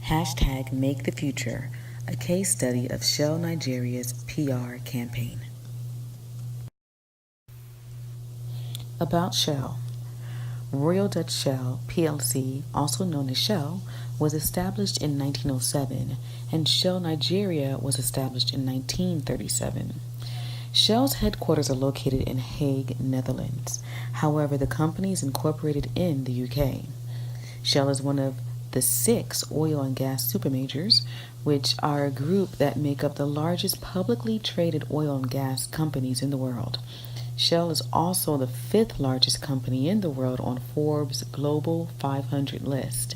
Hashtag Make the Future, a case study of Shell Nigeria's PR campaign. About Shell. Royal Dutch Shell plc, also known as Shell, was established in 1907, and Shell Nigeria was established in 1937. Shell's headquarters are located in Hague, Netherlands. However, the company is incorporated in the UK. Shell is one of the 6 oil and gas supermajors, which are a group that make up the largest publicly traded oil and gas companies in the world. Shell is also the 5th largest company in the world on Forbes' Global 500 list.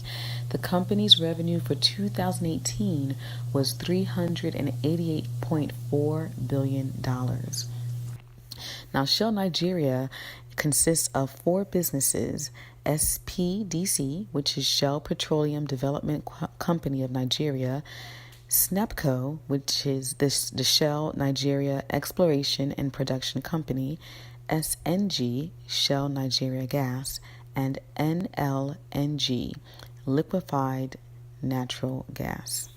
The company's revenue for 2018 was $388.4 billion. Now, Shell Nigeria consists of 4 businesses: SPDC, which is Shell Petroleum Development Company of Nigeria; SNEPCO, which is the Shell Nigeria Exploration and Production Company; SNG, Shell Nigeria Gas; and NLNG, Liquefied Natural Gas.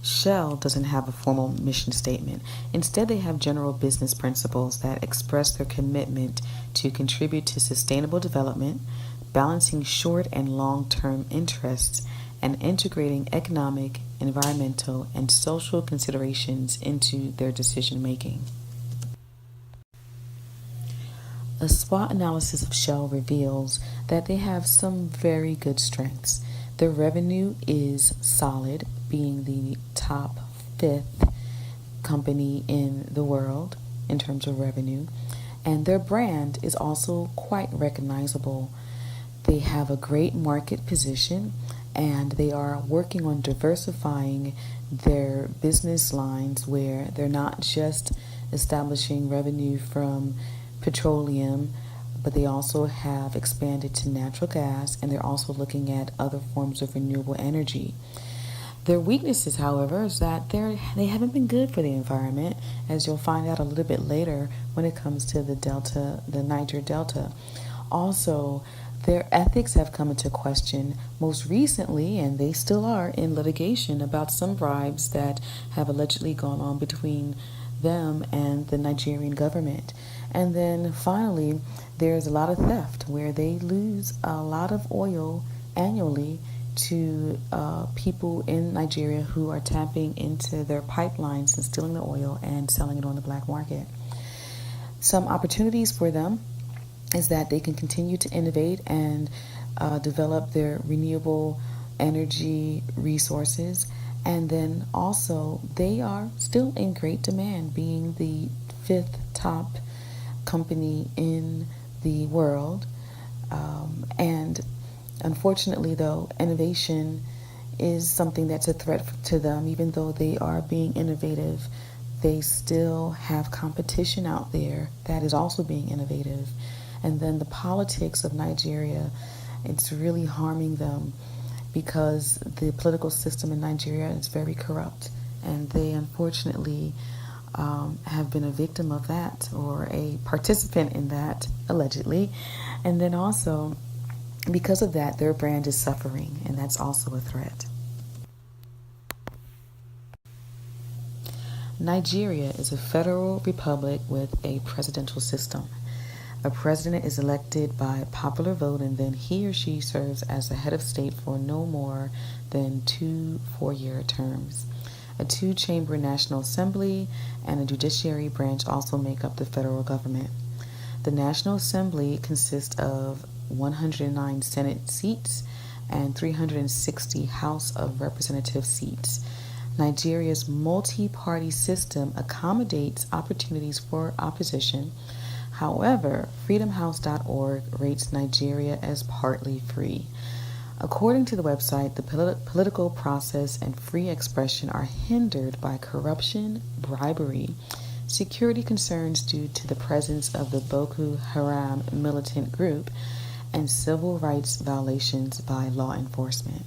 Shell doesn't have a formal mission statement. Instead, they have general business principles that express their commitment to contribute to sustainable development, balancing short and long-term interests, and integrating economic, environmental, and social considerations into their decision-making. A SWOT analysis of Shell reveals that they have some very good strengths. Their revenue is solid, being the top 5th company in the world in terms of revenue, and their brand is also quite recognizable. They have a great market position, and they are working on diversifying their business lines where they're not just establishing revenue from petroleum, but they also have expanded to natural gas, and they're also looking at other forms of renewable energy. Their weaknesses, however, is that they haven't been good for the environment, as you'll find out a little bit later when it comes to the Niger Delta. Also, their ethics have come into question most recently, and they still are in litigation about some bribes that have allegedly gone on between them and the Nigerian government. And then finally, there's a lot of theft where they lose a lot of oil annually to people in Nigeria who are tapping into their pipelines and stealing the oil and selling it on the black market. Some opportunities for them is that they can continue to innovate and develop their renewable energy resources. And then also, they are still in great demand, being the 5th top company in the world. And unfortunately, though, innovation is something that's a threat to them. Even though they are being innovative, they still have competition out there that is also being innovative. And then the politics of Nigeria, it's really harming them because the political system in Nigeria is very corrupt, and they unfortunately have been a victim of that, or a participant in that, allegedly. And then also, because of that, their brand is suffering, and that's also a threat. Nigeria is a federal republic with a presidential system. A president is elected by popular vote, and then he or she serves as the head of state for no more than 2 4-year terms. A 2-chamber National Assembly and a judiciary branch also make up the federal government. The National Assembly consists of 109 Senate seats and 360 House of Representative seats. Nigeria's multi-party system accommodates opportunities for opposition. However, freedomhouse.org rates Nigeria as partly free. According to the website, the political process and free expression are hindered by corruption, bribery, security concerns due to the presence of the Boko Haram militant group, and civil rights violations by law enforcement.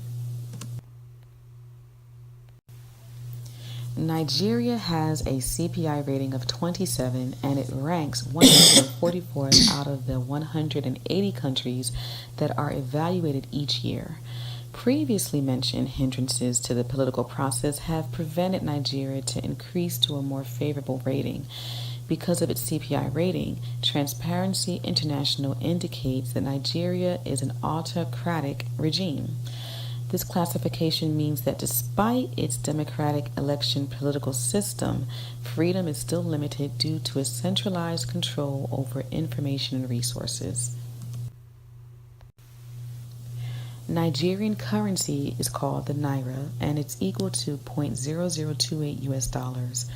Nigeria has a CPI rating of 27 and it ranks 144th out of the 180 countries that are evaluated each year. Previously mentioned hindrances to the political process have prevented Nigeria to increase to a more favorable rating. Because of its CPI rating, Transparency International indicates that Nigeria is an autocratic regime. This classification means that despite its democratic election political system, freedom is still limited due to a centralized control over information and resources. Nigerian currency is called the Naira, and it's equal to 0.0028 US dollars.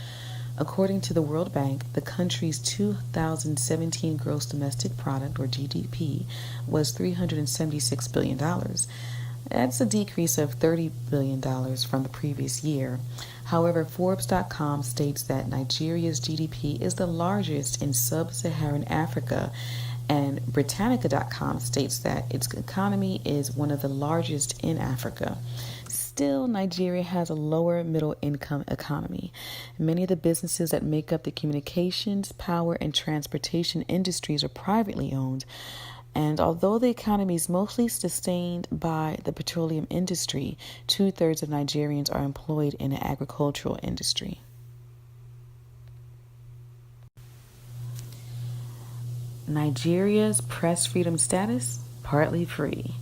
According to the World Bank, the country's 2017 gross domestic product, or GDP, was $376 billion. That's a decrease of $30 billion from the previous year. However, Forbes.com states that Nigeria's GDP is the largest in sub-Saharan Africa, and Britannica.com states that its economy is one of the largest in Africa. Still, Nigeria has a lower middle income economy. Many of the businesses that make up the communications, power, and transportation industries are privately owned. And although the economy is mostly sustained by the petroleum industry, 2/3 of Nigerians are employed in the agricultural industry. Nigeria's press freedom status, partly free.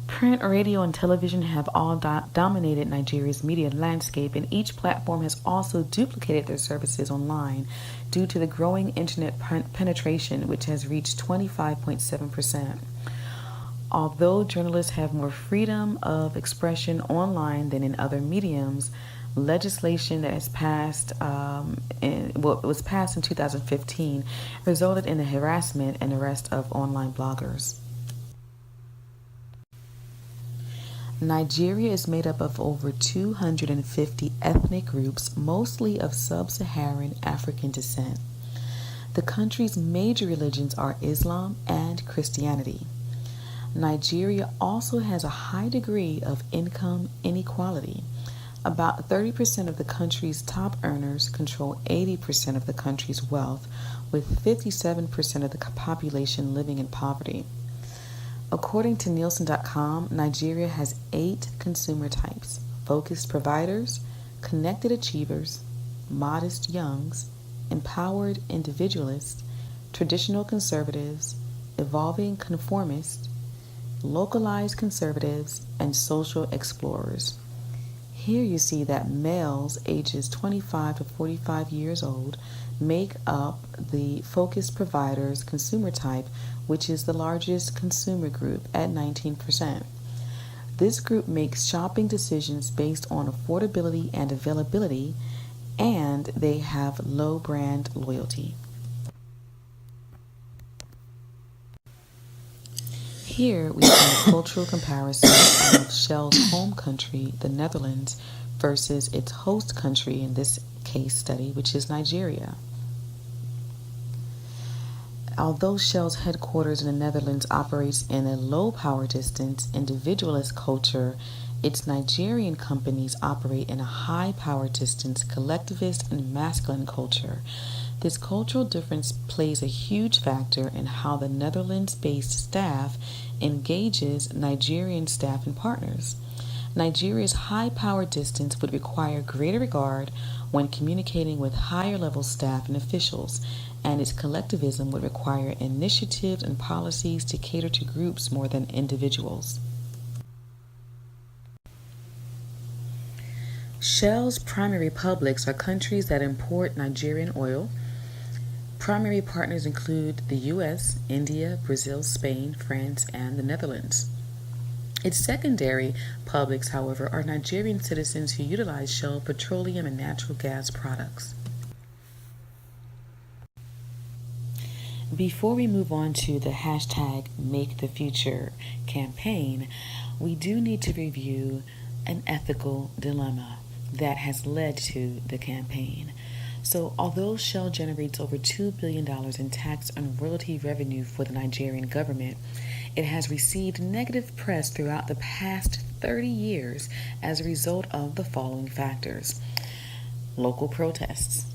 Print, radio, and television have all dominated Nigeria's media landscape, and each platform has also duplicated their services online due to the growing internet penetration, which has reached 25.7%. Although journalists have more freedom of expression online than in other mediums, legislation that has was passed in 2015 resulted in the harassment and arrest of online bloggers. Nigeria is made up of over 250 ethnic groups, mostly of sub-Saharan African descent. The country's major religions are Islam and Christianity. Nigeria also has a high degree of income inequality. About 30% of the country's top earners control 80% of the country's wealth, with 57% of the population living in poverty. According to Nielsen.com, Nigeria has 8 consumer types: focused providers, connected achievers, modest youngs, empowered individualists, traditional conservatives, evolving conformists, localized conservatives, and social explorers. Here you see that males ages 25 to 45 years old make up the focused providers consumer type, which is the largest consumer group at 19%. This group makes shopping decisions based on affordability and availability, and they have low brand loyalty. Here we see a cultural comparison of Shell's home country, the Netherlands, versus its host country in this case study, which is Nigeria. Although Shell's headquarters in the Netherlands operates in a low power distance, individualist culture, its Nigerian companies operate in a high power distance, collectivist and masculine culture. This cultural difference plays a huge factor in how the Netherlands-based staff engages Nigerian staff and partners. Nigeria's high power distance would require greater regard when communicating with higher level staff and officials, and its collectivism would require initiatives and policies to cater to groups more than individuals. Shell's primary publics are countries that import Nigerian oil. Primary partners include the U.S., India, Brazil, Spain, France, and the Netherlands. Its secondary publics, however, are Nigerian citizens who utilize Shell petroleum and natural gas products. Before we move on to the hashtag Make the Future campaign, we do need to review an ethical dilemma that has led to the campaign. So, although Shell generates over $2 billion in tax and royalty revenue for the Nigerian government, it has received negative press throughout the past 30 years as a result of the following factors. local protests.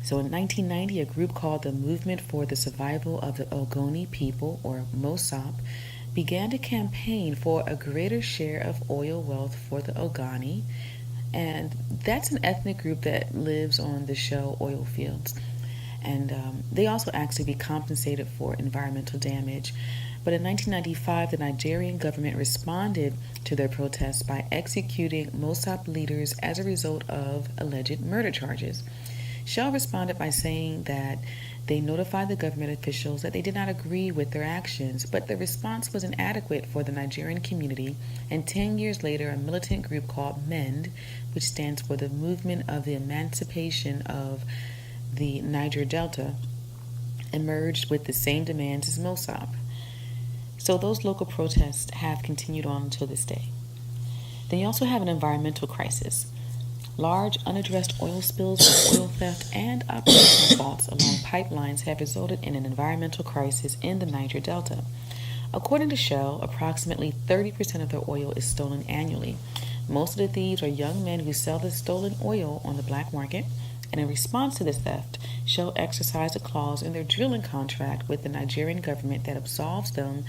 So in 1990, a group called the Movement for the Survival of the Ogoni People, or MOSOP, began to campaign for a greater share of oil wealth for the Ogoni, and that's an ethnic group that lives on the Shell oil fields. And they also asked to be compensated for environmental damage. But in 1995, the Nigerian government responded to their protests by executing MOSOP leaders as a result of alleged murder charges. Shell responded by saying that they notified the government officials that they did not agree with their actions, but the response was inadequate for the Nigerian community, and 10 years later, a militant group called MEND, which stands for the Movement of the Emancipation of the Niger Delta, emerged with the same demands as MOSOP. So those local protests have continued on until this day. Then you also have an environmental crisis. Large unaddressed oil spills, oil theft, and operational faults along pipelines have resulted in an environmental crisis in the Niger Delta. According to Shell, approximately 30% of their oil is stolen annually. Most of the thieves are young men who sell the stolen oil on the black market, and in response to this theft, Shell exercised a clause in their drilling contract with the Nigerian government that absolves them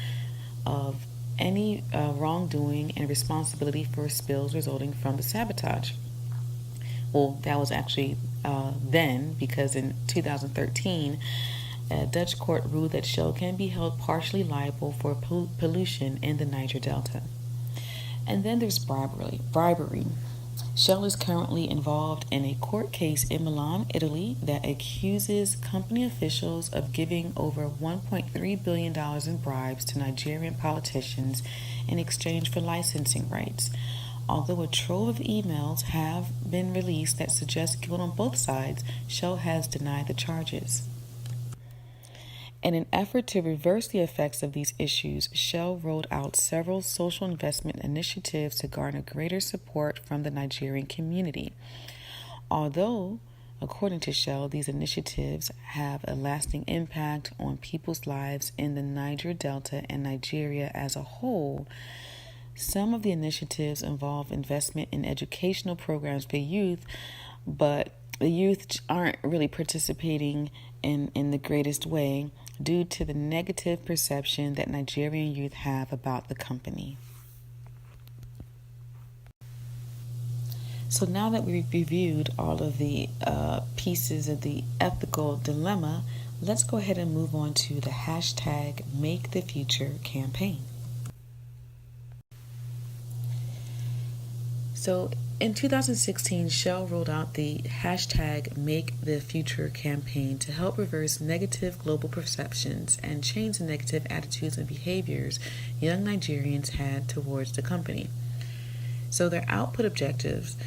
of any wrongdoing and responsibility for spills resulting from the sabotage. Well, that was actually then, because in 2013, a Dutch court ruled that Shell can be held partially liable for pollution in the Niger Delta. And then there's bribery. Shell is currently involved in a court case in Milan, Italy, that accuses company officials of giving over $1.3 billion in bribes to Nigerian politicians in exchange for licensing rights. Although a trove of emails have been released that suggest guilt on both sides, Shell has denied the charges. In an effort to reverse the effects of these issues, Shell rolled out several social investment initiatives to garner greater support from the Nigerian community. Although, according to Shell, these initiatives have a lasting impact on people's lives in the Niger Delta and Nigeria as a whole, some of the initiatives involve investment in educational programs for youth, but the youth aren't really participating in the greatest way due to the negative perception that Nigerian youth have about the company. So now that we've reviewed all of the pieces of the ethical dilemma, let's go ahead and move on to the hashtag Make the Future campaign. So in 2016, Shell rolled out the hashtag Make the Future campaign to help reverse negative global perceptions and change the negative attitudes and behaviors young Nigerians had towards the company. So their output objectives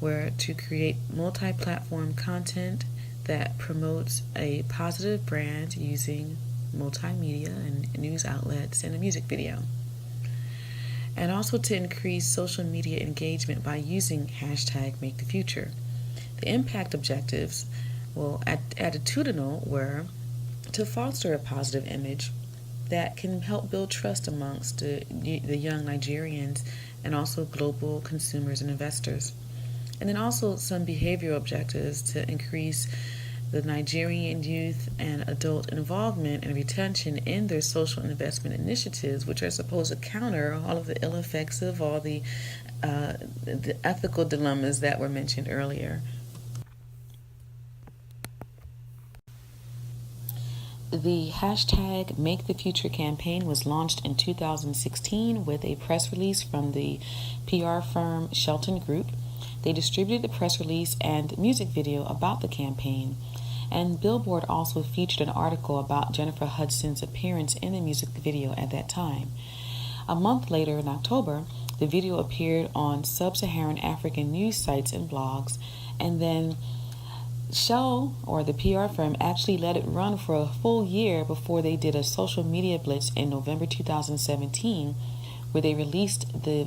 were to create multi-platform content that promotes a positive brand using multimedia and news outlets and a music video, and also to increase social media engagement by using hashtag MakeTheFuture. The impact objectives, attitudinal, were to foster a positive image that can help build trust amongst the young Nigerians and also global consumers and investors. And then also some behavioral objectives to increase the Nigerian youth and adult involvement and retention in their social investment initiatives, which are supposed to counter all of the ill effects of all the ethical dilemmas that were mentioned earlier. The hashtag Make the Future campaign was launched in 2016 with a press release from the PR firm Shelton Group. They distributed the press release and music video about the campaign. And Billboard also featured an article about Jennifer Hudson's appearance in the music video at that time. A month later, in October, the video appeared on sub-Saharan African news sites and blogs, and then Shell, or the PR firm, actually let it run for a full year before they did a social media blitz in November 2017, where they released the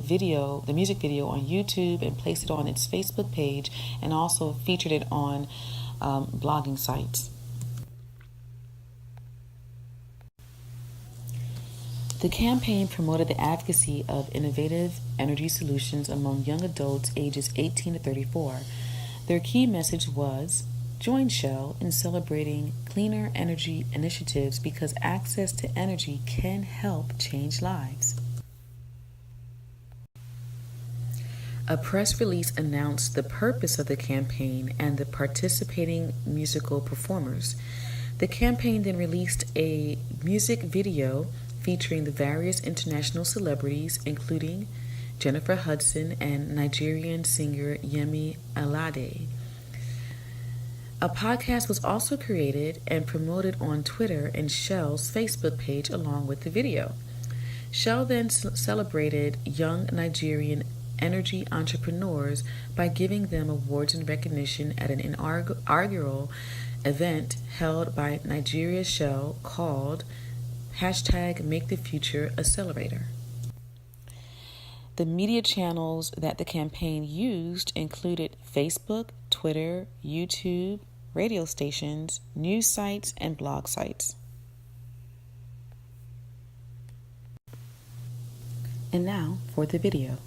music video on YouTube and placed it on its Facebook page, and also featured it on blogging sites. The campaign promoted the advocacy of innovative energy solutions among young adults ages 18 to 34. Their key message was, join Shell in celebrating cleaner energy initiatives because access to energy can help change lives. A press release announced the purpose of the campaign and the participating musical performers. The campaign then released a music video featuring the various international celebrities, including Jennifer Hudson and Nigerian singer Yemi Alade. A podcast was also created and promoted on Twitter and Shell's Facebook page along with the video. Shell then celebrated young Nigerian energy entrepreneurs by giving them awards and recognition at an inaugural event held by Nigeria's Shell called #MakeTheFutureAccelerator. The media channels that the campaign used included Facebook, Twitter, YouTube, radio stations, news sites, and blog sites. And now for the video.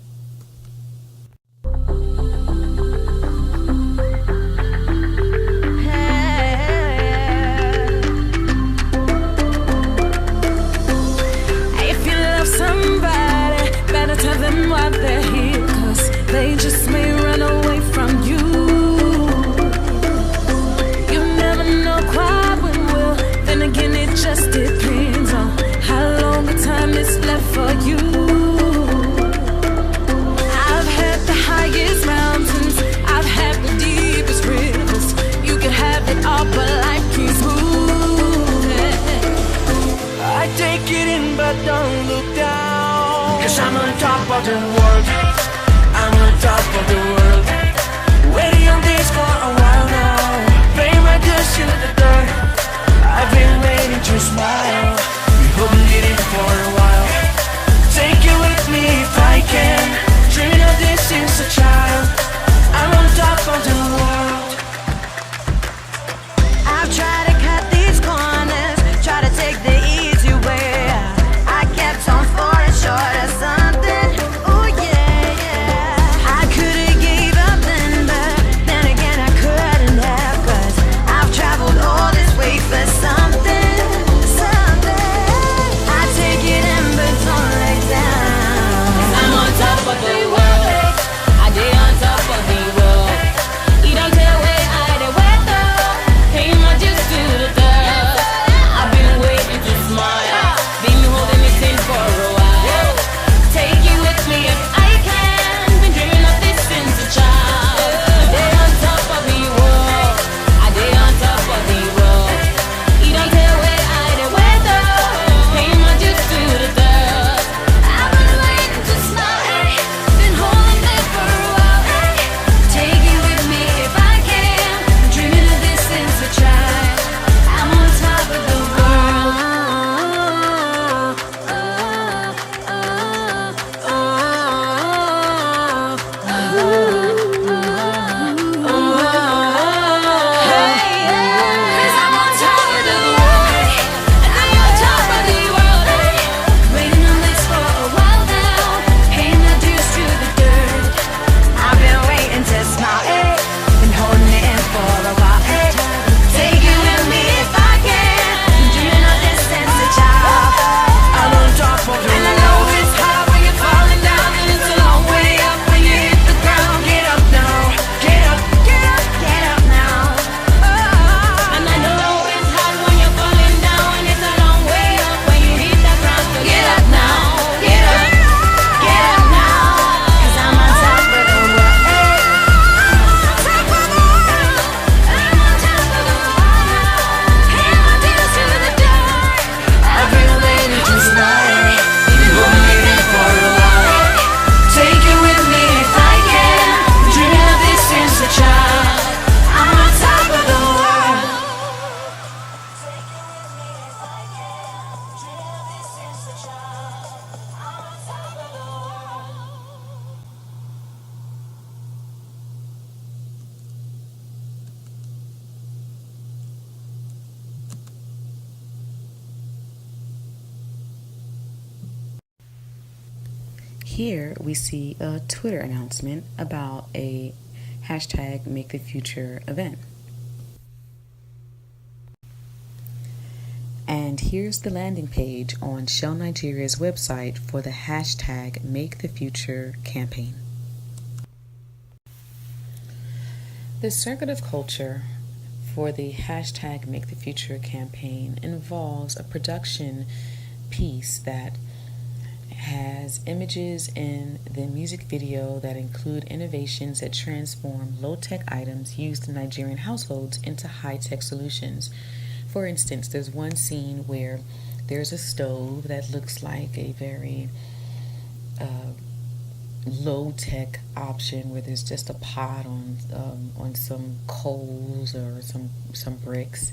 Tell them why they're here, 'cause they just may run away from you. You never know quite when will. Then again, it just depends on how long the time is left for you. I've had the highest mountains, I've had the deepest rivers. You can have it all, but life keeps moving. I take it in, but don't look down. 'Cause I'm on top of the world, I'm on top of the world. Waiting on this for a while now. Pay my dues to the dirt. I've been waiting to smile. We haven't did it for a while. Take you with me if I can. Dreaming of this since a child. I'm on top of the world. I've tried to cut these corners, try to take the easy way. I kept on falling short of something. Oh yeah, yeah. I could've gave up then, but then again I couldn't have. 'Cause I've traveled all this way for something, something. I take it in, but don't lay down. 'Cause I'm on top of the world. I did on top of the world. You don't tell where I did where though. Pay my dues to the dirt. I've been waiting to smile. Been holding it in for a while. Take you with me if I can. Been dreaming of this since a child. I day on top of the world. I day on top of the world. You don't tell where I did where though. Pay my dues to the dirt. I've been waiting to smile. Been holding it for a while. Take you with me if I can. Been dreaming of this since a child. I'm on top of the world. Here we see a Twitter announcement about a hashtag Make the Future event. And here's the landing page on Shell Nigeria's website for the hashtag Make the Future campaign. The circuit of culture for the hashtag Make the Future campaign involves a production piece that has images in the music video that include innovations that transform low-tech items used in Nigerian households into high-tech solutions. For instance, there's one scene where there's a stove that looks like a very low-tech option, where there's just a pot on some coals or some bricks,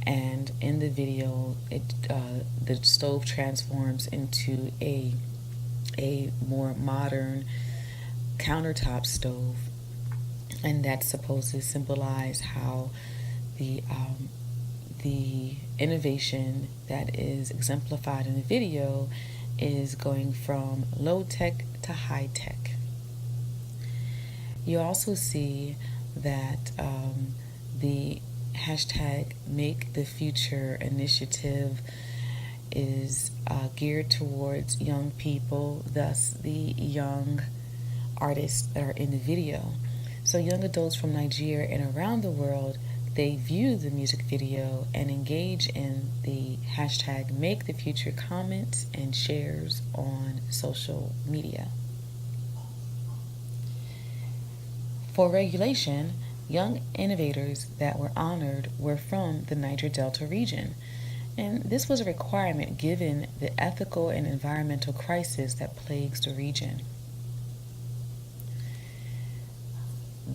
and in the video, the stove transforms into a more modern countertop stove, and that's supposed to symbolize how the innovation that is exemplified in the video is going from low tech to high tech. You also see that the hashtag Make the Future initiative is geared towards young people, thus the young artists that are in the video. So young adults from Nigeria and around the world, they view the music video and engage in the hashtag Make the Future comments and shares on social media. For regulation, young innovators that were honored were from the Niger Delta region, and this was a requirement given the ethical and environmental crisis that plagues the region.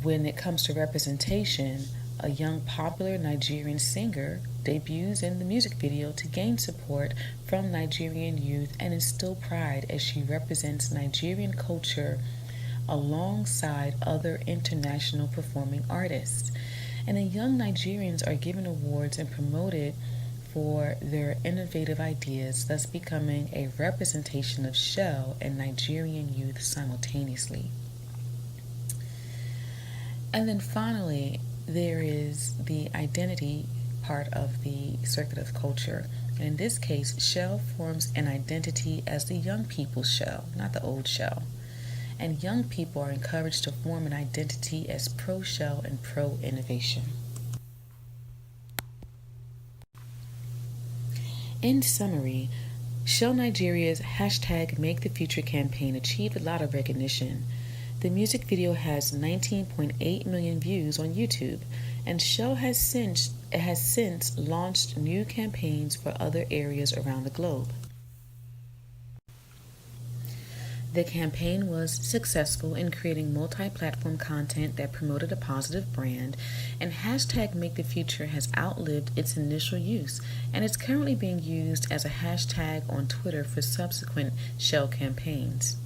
When it comes to representation, a young popular Nigerian singer debuts in the music video to gain support from Nigerian youth and instill pride as she represents Nigerian culture alongside other international performing artists. And the young Nigerians are given awards and promoted for their innovative ideas, thus becoming a representation of Shell and Nigerian youth simultaneously. And then finally, there is the identity part of the circuit of culture. And in this case, Shell forms an identity as the young people's Shell, not the old Shell. And young people are encouraged to form an identity as pro-Shell and pro-innovation. In summary, Shell Nigeria's hashtag Make the Future campaign achieved a lot of recognition. The music video has 19.8 million views on YouTube, and Shell has since launched new campaigns for other areas around the globe. The campaign was successful in creating multi-platform content that promoted a positive brand, and hashtag Make the Future has outlived its initial use, and is currently being used as a hashtag on Twitter for subsequent Shell campaigns.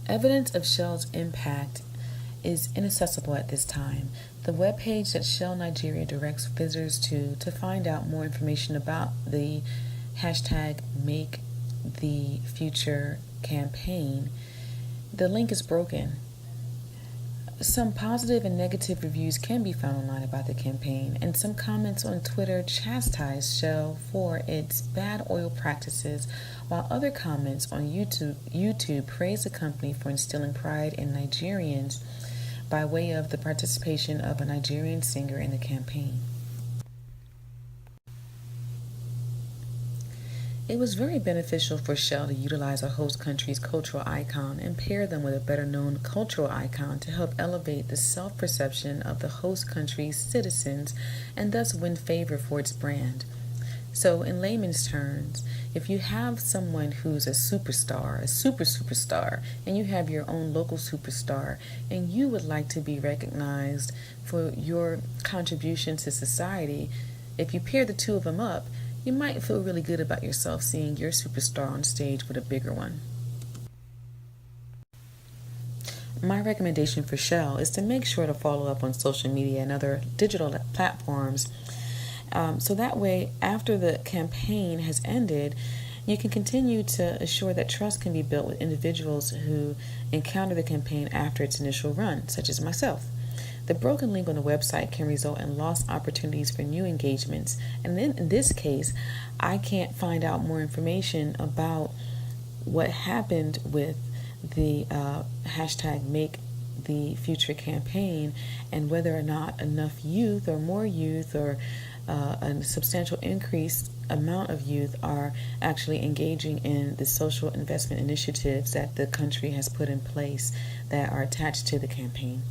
Evidence of Shell's impact is inaccessible at this time. The webpage that Shell Nigeria directs visitors to find out more information about the hashtag Make the Future campaign, the link is broken. Some positive and negative reviews can be found online about the campaign, and some comments on Twitter chastise Shell for its bad oil practices, while other comments on YouTube praise the company for instilling pride in Nigerians by way of the participation of a Nigerian singer in the campaign. It was very beneficial for Shell to utilize a host country's cultural icon and pair them with a better-known cultural icon to help elevate the self-perception of the host country's citizens and thus win favor for its brand. So, in layman's terms, if you have someone who's a superstar, a superstar, and you have your own local superstar, and you would like to be recognized for your contribution to society, if you pair the two of them up, you might feel really good about yourself seeing your superstar on stage with a bigger one. My recommendation for Shell is to make sure to follow up on social media and other digital platforms, so that way, after the campaign has ended, You can continue to assure that trust can be built with individuals who encounter the campaign after its initial run, such as myself. The broken link on the website can result in lost opportunities for new engagements, and then in this case, I can't find out more information about what happened with the hashtag Make the Future campaign and whether or not enough youth or more youth or a substantial increased amount of youth are actually engaging in the social investment initiatives that the country has put in place that are attached to the campaign.